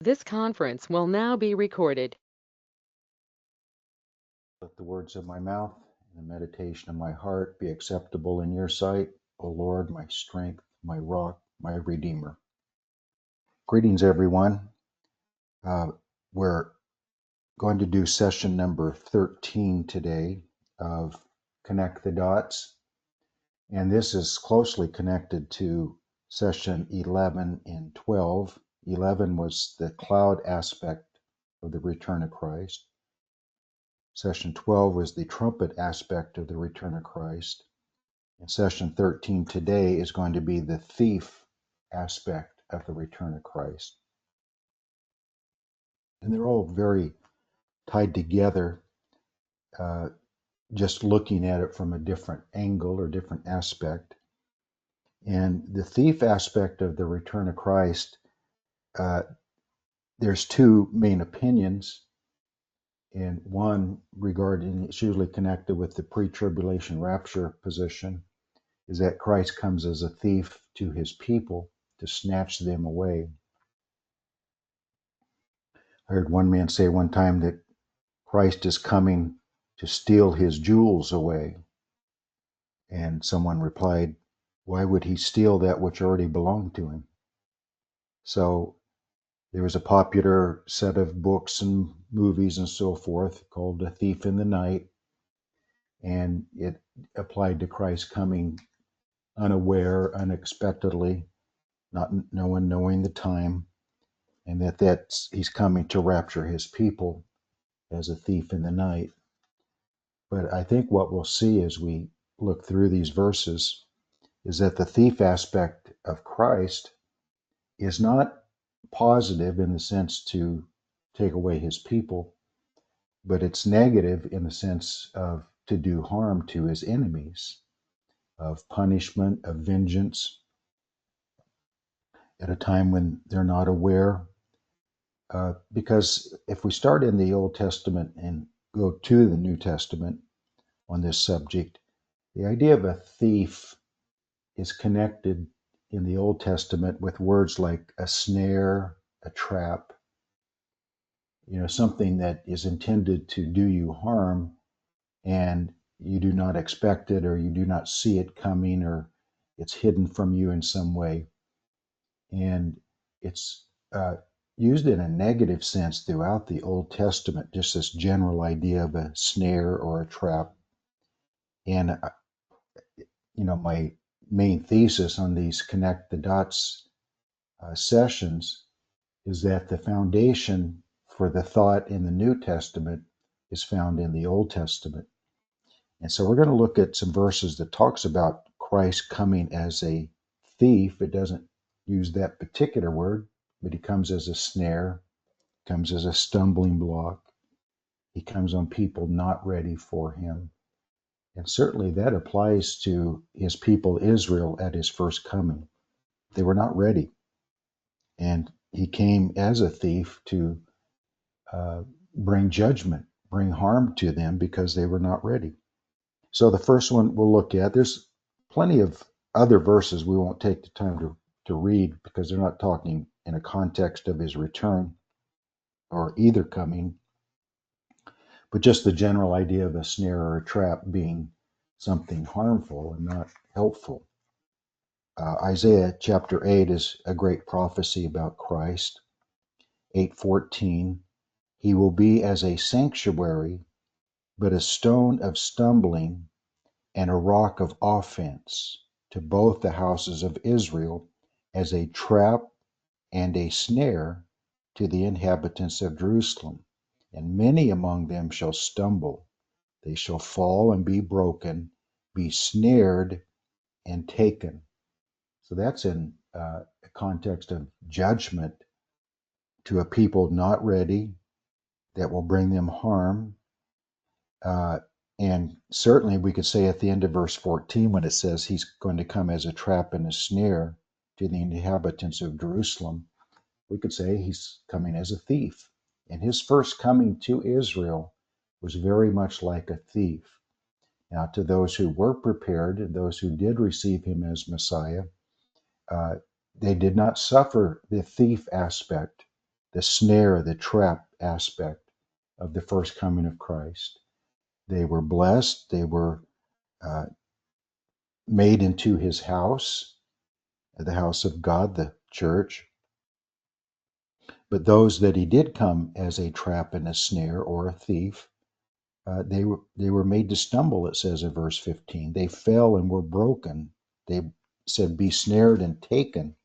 This conference will now be recorded. Let the words of my mouth and the meditation of my heart be acceptable in your sight, O Lord, my strength, my rock, my redeemer. Greetings, everyone. We're going to do session number 13 today of Connect the Dots, and this is closely connected to session 11 and 12. 11 was the cloud aspect of the return of Christ. Session 12 was the trumpet aspect of the return of Christ. And session 13 today is going to be the thief aspect of the return of Christ. And they're all very tied together, uh, just looking at it from a different angle or different aspect. And the thief aspect of the return of Christ, uh, there's two main opinions. And one regarding, it's usually connected with the pre-tribulation rapture position, is that Christ comes as a thief to his people to snatch them away. I heard one man say one time that Christ is coming to steal his jewels away. And someone replied, why would he steal that which already belonged to him? So there was a popular set of books and movies and so forth called A Thief in the Night. And it applied to Christ coming unaware, unexpectedly, not no one knowing the time, and that's he's coming to rapture his people as a thief in the night. But I think what we'll see as we look through these verses is that the thief aspect of Christ is not positive in the sense to take away his people, but it's negative in the sense of to do harm to his enemies, of punishment, of vengeance at a time when they're not aware. Because if we start in the Old Testament and go to the New Testament on this subject, the idea of a thief is connected in the Old Testament with words like a snare, a trap, something that is intended to do you harm and you do not expect it or you do not see it coming or it's hidden from you in some way. And it's used in a negative sense throughout the Old Testament, just this general idea of a snare or a trap. And, my main thesis on these connect the dots sessions is that the foundation for the thought in the New Testament is found in the Old Testament. And so we're going to look at some verses that talks about Christ coming as a thief. It doesn't use that particular word, but he comes as a snare, comes as a stumbling block. He comes on people not ready for him. And certainly that applies to his people Israel at his first coming. They were not ready. And he came as a thief to bring judgment, bring harm to them because they were not ready. So the first one we'll look at, there's plenty of other verses we won't take the time to read because they're not talking in a context of his return or either coming, but just the general idea of a snare or a trap being something harmful and not helpful. Isaiah chapter 8 is a great prophecy about Christ. 8:14, he will be as a sanctuary, but a stone of stumbling and a rock of offense to both the houses of Israel, as a trap and a snare to the inhabitants of Jerusalem. And many among them shall stumble. They shall fall and be broken, be snared and taken. So that's in a context of judgment to a people not ready that will bring them harm. And certainly we could say at the end of verse 14, when it says he's going to come as a trap and a snare to the inhabitants of Jerusalem, we could say he's coming as a thief. And his first coming to Israel was very much like a thief. Now, to those who were prepared and those who did receive him as Messiah, they did not suffer the thief aspect the snare, the trap aspect of the first coming of Christ. They were blessed. They were uh, made into his house, the house of God, the church. But those that he did come as a trap and a snare or a thief, they were made to stumble, it says in verse 15. They fell and were broken. They said, be snared and taken.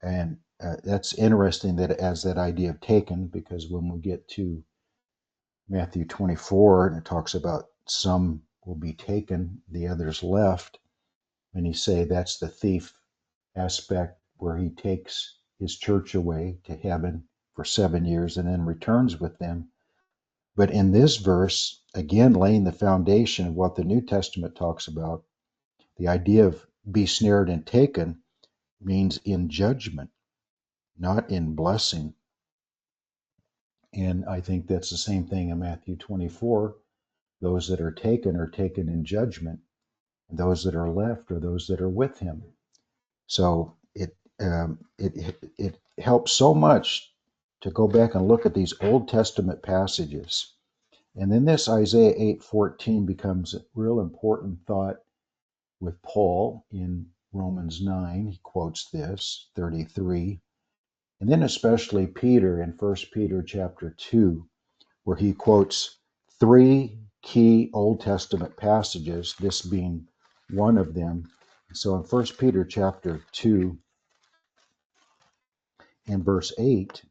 And that's interesting that as that idea of taken, because when we get to Matthew 24, and it talks about some will be taken, the others left, and he say that's the thief aspect where he takes his church away to heaven for 7 years and then returns with them. But in this verse, again, laying the foundation of what the New Testament talks about, the idea of be snared and taken means in judgment, not in blessing. And I think that's the same thing in Matthew 24. Those that are taken in judgment, and those that are left are those that are with him. So it helps so much to go back and look at these Old Testament passages. And then this Isaiah 8:14 becomes a real important thought with Paul in Romans 9. He quotes this, 33. And then especially Peter in 1 Peter chapter 2, where he quotes three key Old Testament passages, this being one of them. So in 1 Peter chapter 2 and verse 8,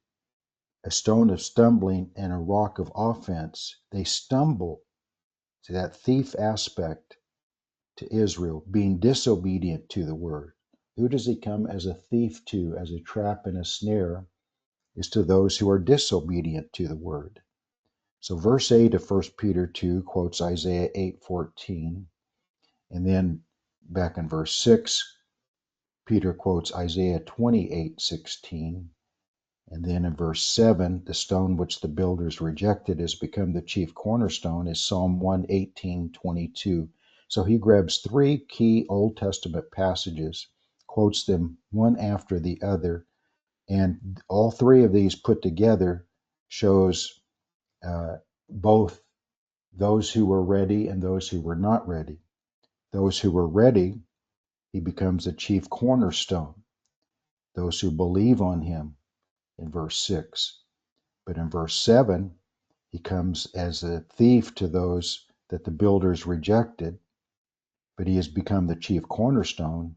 a stone of stumbling and a rock of offense, they stumble to that thief aspect to Israel, being disobedient to the word. Who does he come as a thief to, as a trap and a snare? Is to those who are disobedient to the word. So verse 8 of 1 Peter 2 quotes Isaiah 8:14. And then back in verse 6, Peter quotes Isaiah 28:16. And then in verse 7, the stone which the builders rejected has become the chief cornerstone is Psalm 118:22. So he grabs three key Old Testament passages, quotes them one after the other, and all three of these put together shows both those who were ready and those who were not ready. Those who were ready, he becomes a chief cornerstone. Those who believe on him in verse 6. But in verse 7, he comes as a thief to those that the builders rejected, but he has become the chief cornerstone,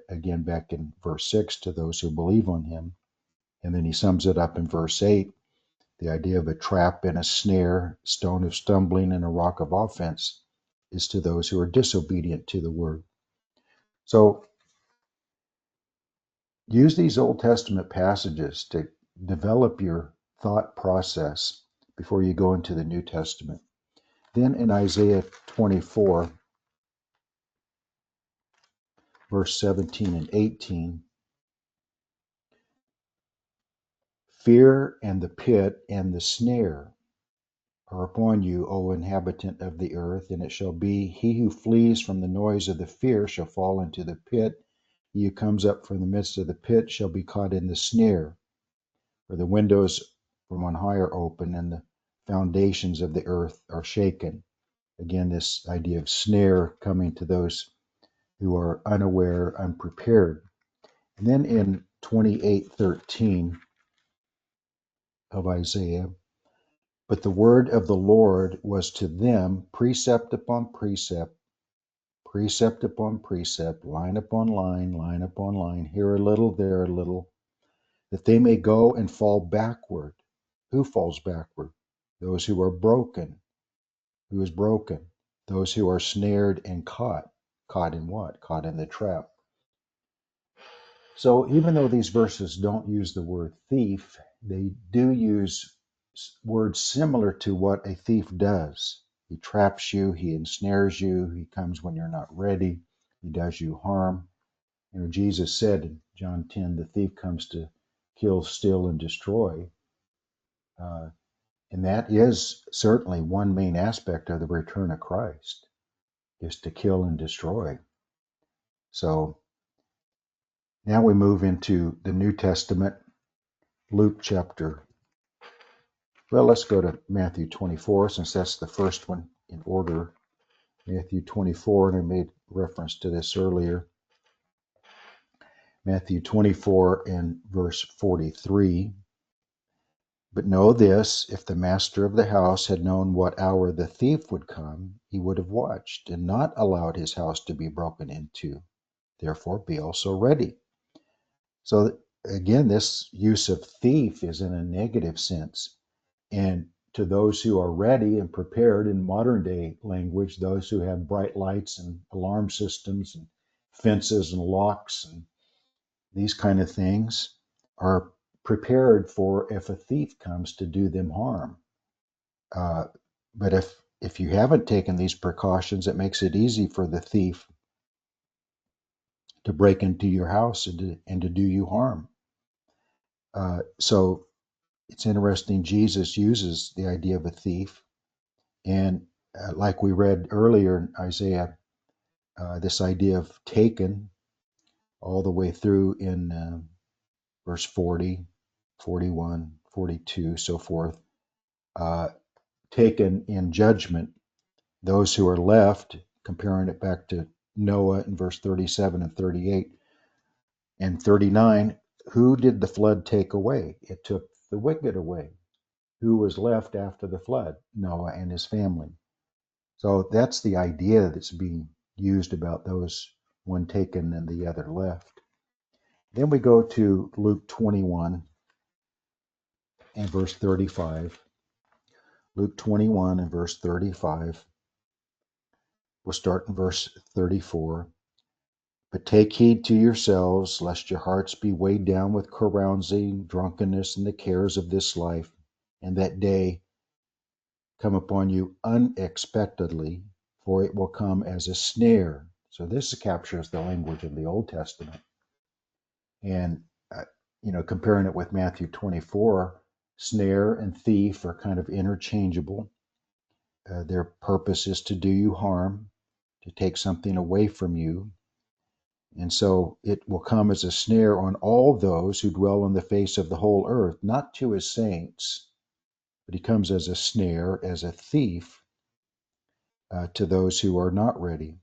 again back in verse 6, to those who believe on him. And then he sums it up in verse 8, the idea of a trap and a snare, stone of stumbling and a rock of offense is to those who are disobedient to the word. So use these Old Testament passages to develop your thought process before you go into the New Testament. Then in Isaiah 24, verse 17 and 18, fear and the pit and the snare are upon you, O inhabitant of the earth, and it shall be, he who flees from the noise of the fear shall fall into the pit. He who comes up from the midst of the pit shall be caught in the snare. For the windows from on high are open, and the foundations of the earth are shaken. Again, this idea of snare coming to those who are unaware, unprepared. And then in 28:13 of Isaiah, but the word of the Lord was to them precept upon precept, precept upon precept, line upon line upon line, here a little, there a little, that they may go and fall backward. Who falls backward? Those who are broken. Who is broken? Those who are snared and caught. Caught in what? Caught in the trap. So even though these verses don't use the word thief, they do use words similar to what a thief does. He traps you, he ensnares you, he comes when you're not ready, he does you harm. You know, Jesus said in John 10, the thief comes to kill, steal, and destroy. Uh, and that is certainly one main aspect of the return of Christ, is to kill and destroy. So now we move into the New Testament. Luke chapter, well, let's go to Matthew 24, since that's the first one in order. Matthew 24, and I made reference to this earlier. Matthew 24 and verse 43. But know this, if the master of the house had known what hour the thief would come, he would have watched and not allowed his house to be broken into. Therefore, be also ready. So again, this use of thief is in a negative sense. And to those who are ready and prepared in modern day language, those who have bright lights and alarm systems and fences and locks and these kind of things, are prepared for if a thief comes to do them harm. But if you haven't taken these precautions, it makes it easy for the thief to break into your house and to do you harm. So it's interesting, Jesus uses the idea of a thief. And like we read earlier in Isaiah, this idea of taken all the way through in verse 40, 41, 42, so forth, taken in judgment, those who are left, comparing it back to Noah in verse 37 and 38 and 39, who did the flood take away? It took the wicked away. Who was left after the flood? Noah and his family. So that's the idea that's being used about those, one taken and the other left. Then we go to Luke 21 and verse 35. Luke 21 and verse 35. We'll start in verse 34. But take heed to yourselves, lest your hearts be weighed down with carousing, drunkenness, and the cares of this life, and that day come upon you unexpectedly, for it will come as a snare. So this captures the language of the Old Testament. And, comparing it with Matthew 24, snare and thief are kind of interchangeable. Their purpose is to do you harm, to take something away from you. And so it will come as a snare on all those who dwell on the face of the whole earth, not to his saints, but he comes as a snare, as a thief to those who are not ready.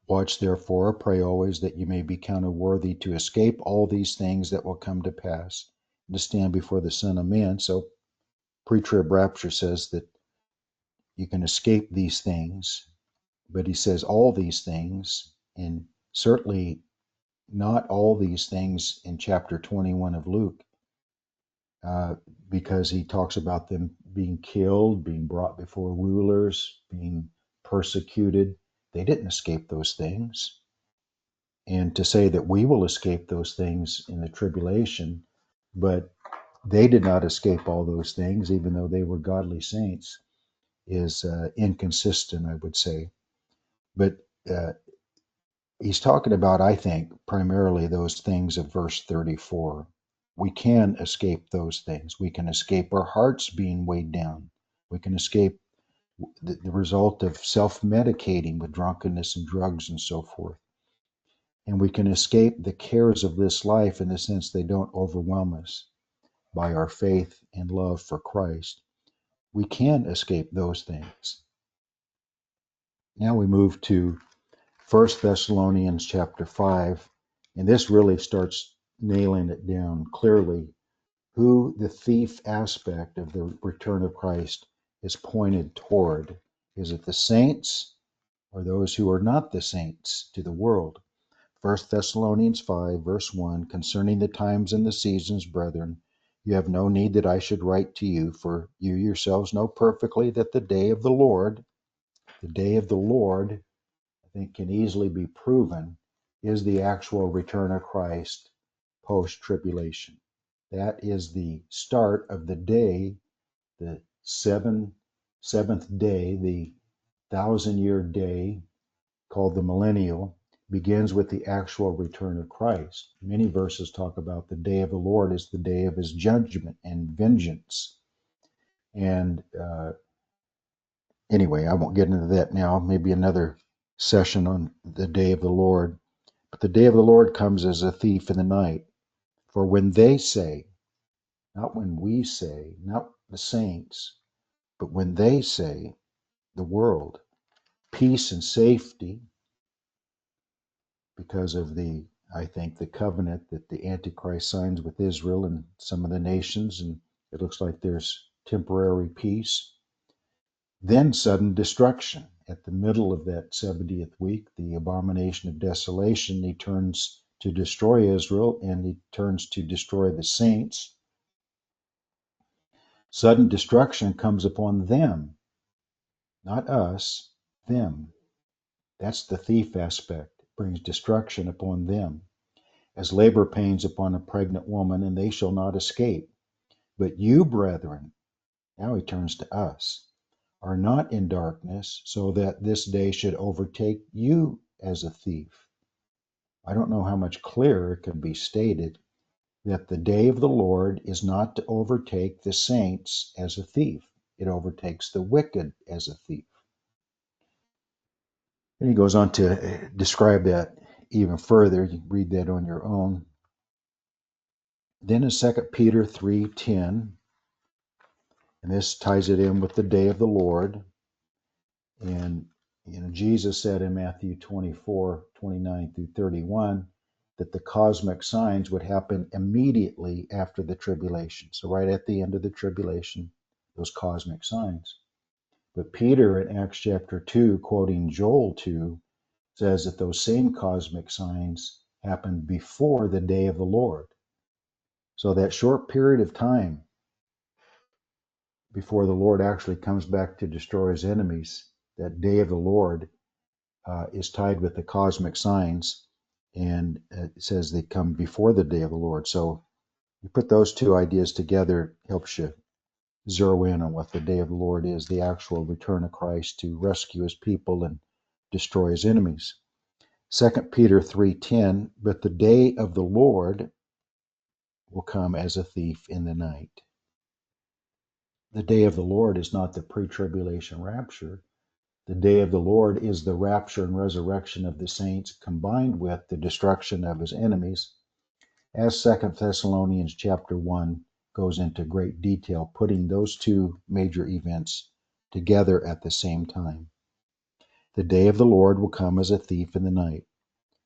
Watch therefore, pray always, that you may be counted worthy to escape all these things that will come to pass, and to stand before the Son of Man. So pre-trib rapture says that you can escape these things, but he says all these things, and certainly not all these things in chapter 21 of Luke, because he talks about them being killed, being brought before rulers, being persecuted. They didn't escape those things. And to say that we will escape those things in the tribulation, but they did not escape all those things, even though they were godly saints, is inconsistent, I would say. But he's talking about, I think, primarily those things of verse 34. We can escape those things. We can escape our hearts being weighed down. We can escape the result of self-medicating with drunkenness and drugs and so forth. And we can escape the cares of this life in the sense they don't overwhelm us by our faith and love for Christ. We can escape those things. Now we move to 1 Thessalonians chapter 5, and this really starts nailing it down clearly who the thief aspect of the return of Christ is pointed toward. Is it the saints or those who are not the saints to the world? 1 Thessalonians 5, verse 1, concerning the times and the seasons, brethren, you have no need that I should write to you, for you yourselves know perfectly that the day of the Lord, I think can easily be proven, is the actual return of Christ post-tribulation. That is the start of the day, the seventh day, the 1,000-year day called the millennial, begins with the actual return of Christ. Many verses talk about the day of the Lord as the day of his judgment and vengeance. And anyway, I won't get into that now. Maybe another session on the day of the Lord. But the day of the Lord comes as a thief in the night. For when they say, not when we say, not the saints, but when they say, the world, peace and safety, because of I think, the covenant that the Antichrist signs with Israel and some of the nations, and it looks like there's temporary peace. Then sudden destruction. At the middle of that 70th week, the abomination of desolation, he turns to destroy Israel and he turns to destroy the saints. Sudden destruction comes upon them, not us, them. That's the thief aspect. It brings destruction upon them. As labor pains upon a pregnant woman, and they shall not escape. But you, brethren, now he turns to us, are not in darkness, so that this day should overtake you as a thief. I don't know how much clearer it can be stated that the day of the Lord is not to overtake the saints as a thief. It overtakes the wicked as a thief. And he goes on to describe that even further. You can read that on your own. Then in 2 Peter 3:10, and this ties it in with the day of the Lord. And Jesus said in Matthew 24:29 through 31, that the cosmic signs would happen immediately after the tribulation. So right at the end of the tribulation, those cosmic signs. But Peter in Acts chapter 2, quoting Joel 2, says that those same cosmic signs happened before the day of the Lord. So that short period of time before the Lord actually comes back to destroy his enemies, that day of the Lord is tied with the cosmic signs, and it says they come before the day of the Lord. So you put those two ideas together, it helps you zero in on what the day of the Lord is, the actual return of Christ to rescue his people and destroy his enemies. 2 Peter 3:10, but the day of the Lord will come as a thief in the night. The day of the Lord is not the pre-tribulation rapture. The day of the Lord is the rapture and resurrection of the saints combined with the destruction of his enemies, as 2 Thessalonians chapter 1 goes into great detail, putting those two major events together at the same time. The day of the Lord will come as a thief in the night.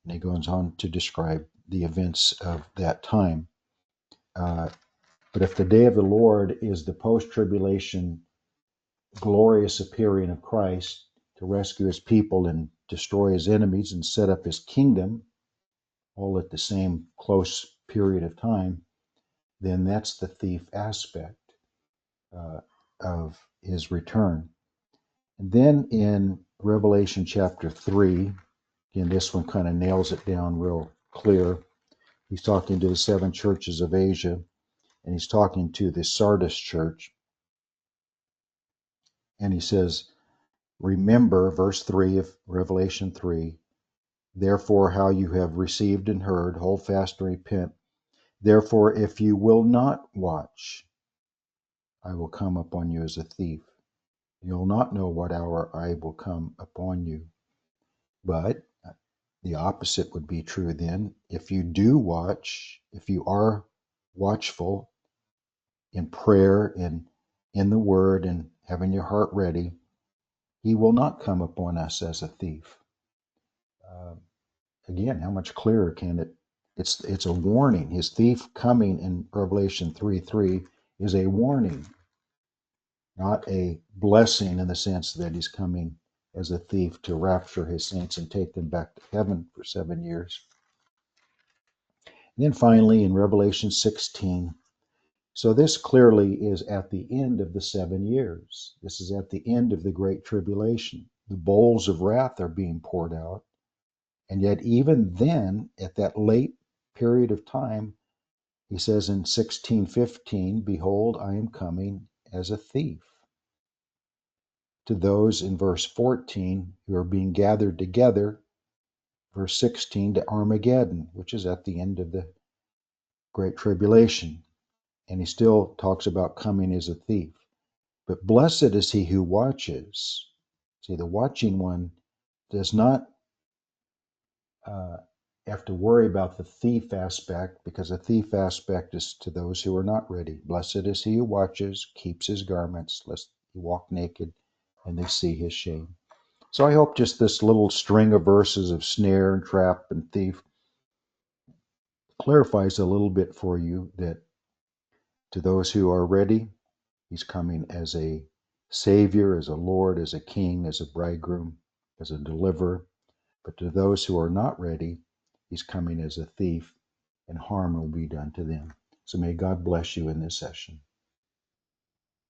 And he goes on to describe the events of that time. But if the day of the Lord is the post-tribulation glorious appearing of Christ to rescue his people and destroy his enemies and set up his kingdom, all at the same close period of time, then that's the thief aspect of his return. And then in Revelation chapter 3, again, this one kind of nails it down real clear. He's talking to the seven churches of Asia, and he's talking to the Sardis church. And he says, remember, verse 3 of Revelation 3, therefore, how you have received and heard, hold fast and repent. Therefore, if you will not watch, I will come upon you as a thief. You'll not know what hour I will come upon you. But the opposite would be true then. If you do watch, if you are watchful in prayer and in the word and having your heart ready, he will not come upon us as a thief. Again, how much clearer can it? It's a warning. His thief coming in Revelation 3:3 is a warning, not a blessing in the sense that he's coming as a thief to rapture his saints and take them back to heaven for 7 years. And then finally in Revelation 16, so this clearly is at the end of the 7 years. This is at the end of the Great Tribulation. The bowls of wrath are being poured out. And yet even then, at that late period of time, he says in 16:15, behold, I am coming as a thief. To those in verse 14 who are being gathered together, verse 16 to Armageddon, which is at the end of the Great Tribulation. And he still talks about coming as a thief. But blessed is he who watches. See, the watching one does not have to worry about the thief aspect, because the thief aspect is to those who are not ready. Blessed is he who watches, keeps his garments, lest he walk naked and they see his shame. So I hope just this little string of verses of snare and trap and thief clarifies a little bit for you that to those who are ready, he's coming as a savior, as a Lord, as a king, as a bridegroom, as a deliverer. But to those who are not ready, he's coming as a thief, and harm will be done to them. So may God bless you in this session.